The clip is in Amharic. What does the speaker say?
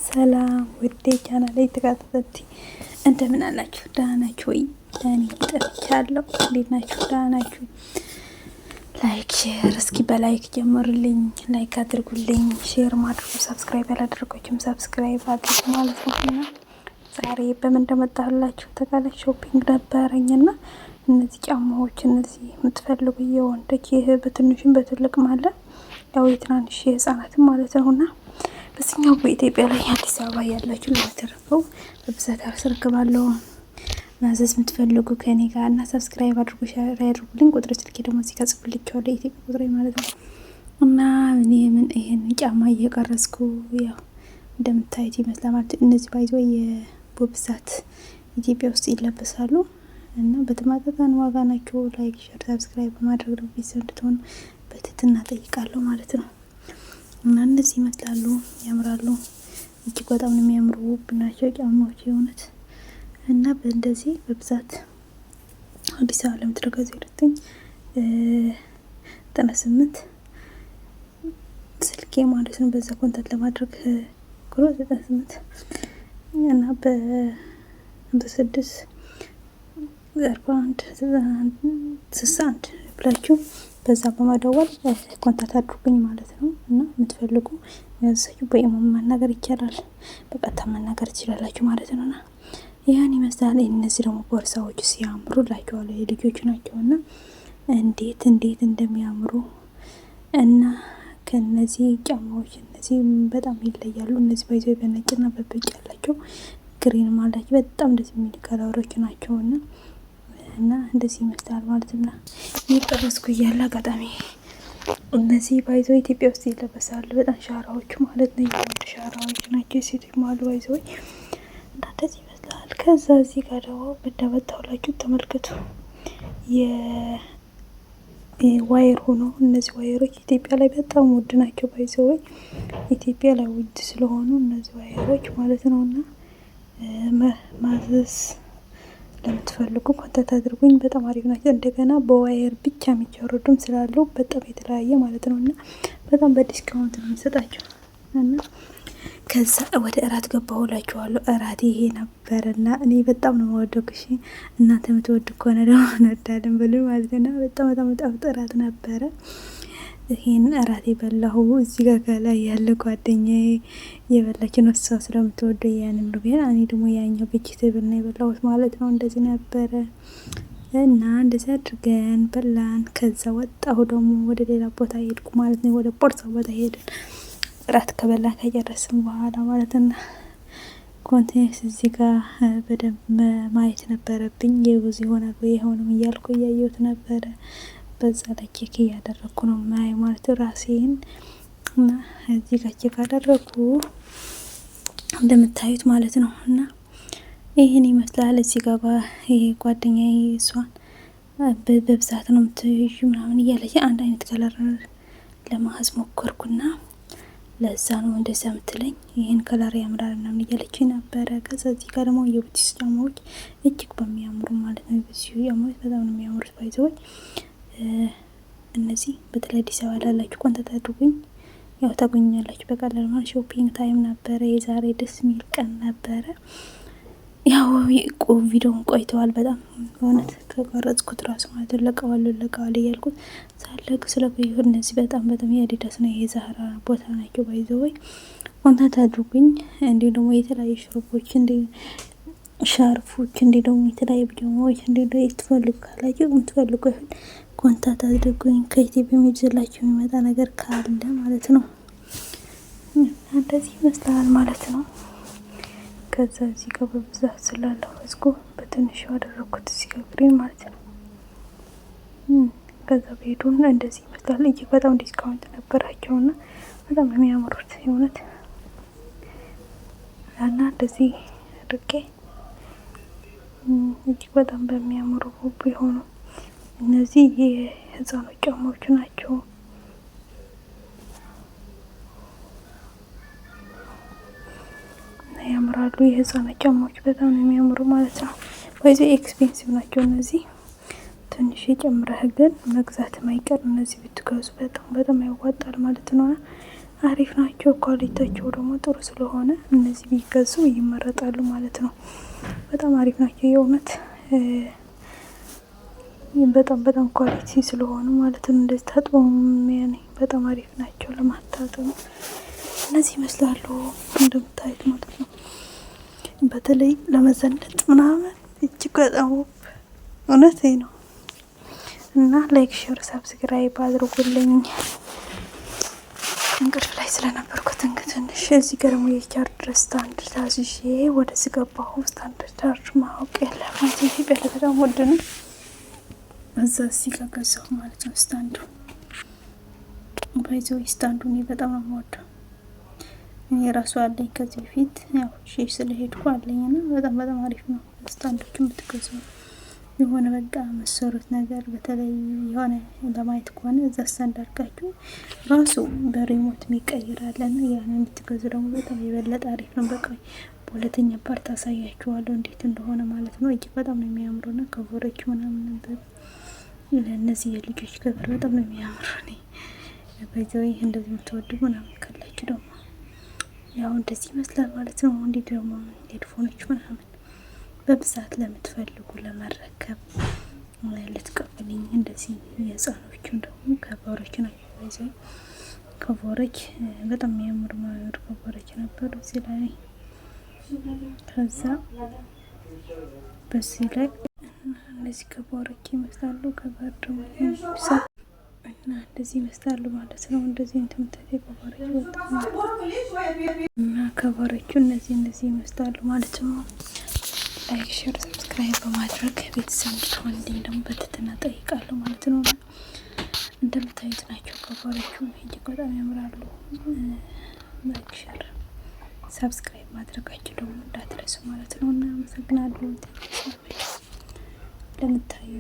ሰላም ውዴ ቻናሌ ተከታታዮች እንደምን አላችሁ? ደህና ናችሁ ወይ? እኔ ጠፍቻለሁ። እንዴት ናችሁ? ደህና ናችሁ? ላይክ ሼር እስኪ በላይክ ጀምሩልኝ። ላይክ አድርጉልኝ፣ ሼር ማድረጉ፣ ሰብስክራይብ ያላደረጋችሁም ሰብስክራይብ አድርጉ ማለት ነው። ዛሬ በምን እንደመጣሁላችሁ ተቃለ ሾፒንግ ነበረኝና እነዚህ ጫማዎች እነዚህ የምትፈልጉ የወንዶች ይሄ በትንሹም በትልቅም አለ ያው የትናንሽ የህፃናትም ማለት ነውና በዚህኛው በኢትዮጵያ ላይ አዲስ አበባ ያላችሁ ለተረፈው በብዛት አስረክባለሁ። ማዘዝ የምትፈልጉ ከኔ ጋር እና ሰብስክራይብ አድርጉ፣ ሼር አድርጉልኝ። ቁጥር ስልኬ ደግሞ እዚህ ጋር ጽፍልቻለሁ የኢትዮጵያ ቁጥሬ ማለት ነው። እና እኔ ይሄን ጫማ እየቀረስኩ ያው እንደምታዩት ይመስላል ማለት እነዚህ ባይዞ በብዛት ኢትዮጵያ ውስጥ ይለበሳሉ እና በተመጣጣኝ ዋጋ ናቸው። ላይክ ሼር ሰብስክራይብ በማድረግ ደግሞ ቤተሰብ እንድትሆኑ በትህትና ጠይቃለሁ ማለት ነው። እና እነዚህ ይመስላሉ፣ ያምራሉ። እጅግ በጣም ነው የሚያምሩ ውብ ናቸው ጫማዎች የሆኑት እና በእንደዚህ በብዛት አዲስ አበባ ለምትረጋዙ ይረተኝ 98 ስልኬ ማለት ነው። በዛ ኮንታክት ለማድረግ ግሮ 98 እና በ56 41 61 ብላችሁ በዛ በመደወል ኮንታክት አድርጉኝ ማለት ነው። እና የምትፈልጉ ያዘዙ በኢሞ ማናገር ይቻላል፣ በቀጥታ ማናገር ትችላላችሁ ማለት ነውና ያን ይመስላል። እነዚህ ደግሞ ቦርሳዎች ሲያምሩ ላቸዋለሁ የልጆች ናቸውና እንዴት እንደሚያምሩ እና ከነዚህ ጫማዎች እነዚህ በጣም ይለያሉ። እነዚህ ባይዘው በነጭና በብጫ ያላቸው ግሪን ማለት በጣም ደስ የሚል ከለሮች ናቸውና እና እንደዚህ ይመስላል ማለት ነው። እየቀረስኩ እያለ አጋጣሚ እነዚህ ባይዘው ኢትዮጵያ ውስጥ ይለበሳሉ በጣም ሻራዎች ማለት ነው። የወንድ ሻራዎች ናቸው፣ ሴቶች ማሉ ባይዘው እና እንደዚህ ይመስላል። ከዛ እዚህ ጋር ደግሞ እንደመጣሁላችሁ ተመልከቱ። የዋየር ሆኖ እነዚህ ዋየሮች ኢትዮጵያ ላይ በጣም ውድ ናቸው። ባይዘው ኢትዮጵያ ላይ ውድ ስለሆኑ እነዚህ ዋየሮች ማለት ነውና ማዘዝ ለምትፈልጉ ኮንታክት አድርጉኝ። በጣም አሪፍ ናቸው። እንደገና በዋየር ብቻ የሚወርዱም ስላሉ በጣም የተለያየ ማለት ነውና በጣም በዲስካውንት ነው የሚሰጣቸው። እና ከዛ ወደ እራት ገባሁላችኋለሁ። እራት ይሄ ነበርና እኔ በጣም ነው የምወደው። እሺ እናንተ የምትወዱ ከሆነ ደግሞ እንወዳለን ብሉ ማለት ነው። በጣም ጣፍጥ እራት ነበረ። ይሄን እራት የበላሁ እዚህ ጋር ከላይ ያለ ጓደኛዬ የበላች ነው። እሷ ስለምትወደው ያንን ነው ቢሆን እኔ ደግሞ ያኛው ቬጂቴብል ነው የበላሁት ማለት ነው። እንደዚህ ነበረ እና እንደዚህ አድርገን በላን። ከዛ ወጣሁ ደግሞ ወደ ሌላ ቦታ ሄድኩ ማለት ነው። ወደ ፖርሳ ቦታ ሄድን እራት ከበላን ከጨረስን በኋላ ማለት ነው። ኮንቴንስ እዚህ ጋር በደንብ ማየት ነበረብኝ። የብዙ ይሆናል ወይ አይሆንም እያልኩ እያየሁት ነበረ። በዛ ላይ ቼክ እያደረኩ ነው ማይ ማለት ራሴን እና እዚህ ጋር ቼክ አደረኩ እንደምታዩት ማለት ነው። እና ይሄን ይመስላል። እዚህ ጋር ይሄ ጓደኛዬ እሷን በብዛት ነው የምትይዥ ምናምን እያለች አንድ አይነት ከለር ለማዝ ሞከርኩና ለዛ ነው እንደዛ የምትለኝ ይሄን ከለር ያምራል ምናምን እያለች ነበረ። ከዛ እዚህ ጋር ደግሞ የቡቲስ ጫማዎች እጅግ በሚያምሩ ማለት ነው። የቡቲስ ጫማዎች በጣም ነው የሚያምሩት ባይዘው እነዚህ በተለይ አዲስ አበባ ላላችሁ ኮንታክት አድርጉኝ። ያው ታገኛላችሁ በቀላሉ ማለት ሾፒንግ ታይም ነበረ። የዛሬ ደስ የሚል ቀን ነበረ። ያው ቪዲዮውን ቆይተዋል በጣም በእውነት ከቀረጽኩት ራሱ ማለት ለቀዋል እያልኩት ሳለቅ ስለቆየሁ እነዚህ በጣም የአዲዳስ ነው የዛህራ ቦታ ናቸው። ባይዘው ኮንታክት አድርጉኝ። እንዲሁ ደግሞ የተለያዩ ሽሩቦች ሻርፎች እንዲሁ ደግሞ የተለያዩ ቢጃማዎች እንዲሁ የምትፈልጉ ካላችሁ የምትፈልጉ ይሁን ኮንታክት አድርጉኝ። ከኢትዮጵያ የሚይዝላችሁ የሚመጣ ነገር ካለ ማለት ነው። እንደዚህ ይመስላል ማለት ነው። ከዛ እዚህ ጋር በብዛት ስላለው ህዝቡ በትንሹ አደረኩት እዚህ ጋር ግሪን ማለት ነው። ከዛ ቤቱን እንደዚህ ይመስላል። እጅግ በጣም ዲስካውንት ነበራቸውና በጣም ነው የሚያምሩት የእውነት እና እንደዚህ አድርጌ እጅግ በጣም በሚያምሩ ውብ የሆኑ እነዚህ የህፃኖች ጫማዎች ናቸው። ያምራሉ። የህፃኖች ጫማዎች በጣም ነው የሚያምሩ ማለት ነው። ወይስ ኤክስፔንሲቭ ናቸው እነዚህ ትንሽ የጨምረህ ግን መግዛት ማይቀር እነዚህ ብትገዙ በጣም ያዋጣል ማለት ነው። አሪፍ ናቸው። ኳሊቲያቸው ደግሞ ጥሩ ስለሆነ እነዚህ ቢገዙ ይመረጣሉ ማለት ነው። በጣም አሪፍ ናቸው የእውነት በጣም ኳሊቲ ስለሆኑ ማለት ነው። እንደዚህ ታጥበው ያኔ በጣም አሪፍ ናቸው ለማታጠብ። እነዚህ ይመስላሉ እንደምታዩት ማለት ነው። በተለይ ለመዘነጥ ምናምን እጅግ በጣም እውነት ነው። እና ላይክ ሼር ሰብስክራይብ አድርጉልኝ። እንቅልፍ ላይ ስለነበርኩት ትንሽ እዚህ ጋር ደግሞ የቻርጅ ስታንድ ታዝዤ ወደዚህ ገባሁ። ስታንድ ቻርጅ ማወቅ ያለባት ኢትዮጵያ ላይ በጣም ውድ ነው። እዛ እዚህ ጋር ገዛሁ ማለት ነው። ስታንዱ ባይዘው ስታንዱ እኔ በጣም ነው የምወደው። እኔ ራሱ አለኝ ከዚህ በፊት ያው ስለሄድኩ አለኝና በጣም አሪፍ ነው። ስታንዶቹን ብትገዙ የሆነ በቃ መሰሩት ነገር በተለይ የሆነ ለማየት ከሆነ እዛ ስታንድ አድርጋችሁ ራሱ በሪሞት የሚቀይራለን ያን የምትገዙ ደግሞ በጣም የበለጠ አሪፍ ነው። በቃ በሁለተኛ ፓርት አሳያችኋለሁ እንዴት እንደሆነ ማለት ነው። እጅግ በጣም ነው የሚያምሩና ከቨሮቹ ምናምን ነበር ለእነዚህ የልጆች ከቨር በጣም ነው የሚያምሩ። እኔ በዛው ይሄ እንደዚህ የምትወዱ ምናምን ካላችሁ ደግሞ ያው እንደዚህ ይመስላል ማለት ነው። እንዲህ ደግሞ ሄድፎኖች ምናምን በብዛት ለምትፈልጉ ለመረከብ ልትቀበልኝ እንደዚህ የህፃኖቹን ደግሞ ከቨሮች ናቸው። በዚህ ከቨሮች በጣም የሚያምሩ ከቨሮች ነበሩ እዚህ ላይ። ከዛ በዚህ ላይ እነዚህ ከቨሮች ይመስላሉ። ከቨር ደግሞ እና እንደዚህ ይመስላሉ ማለት ነው። እንደዚህ እንትምታቴ ከቨሮች እና ከቨሮቹ እነዚህ ይመስላሉ ማለት ነው። ላይክ ሼር ሰብስክራይብ በማድረግ ቤተሰብ እንድትሆንልኝ ደግሞ በትህትና ጠይቃለሁ ማለት ነው። እንደምታዩት ናቸው ከቨሮቹ እጅግ በጣም ያምራሉ። ላይክ ሼር ሰብስክራይብ ማድረጋችሁ ደግሞ እንዳትረሱ ማለት ነው። እና አመሰግናለሁ ለምታዩ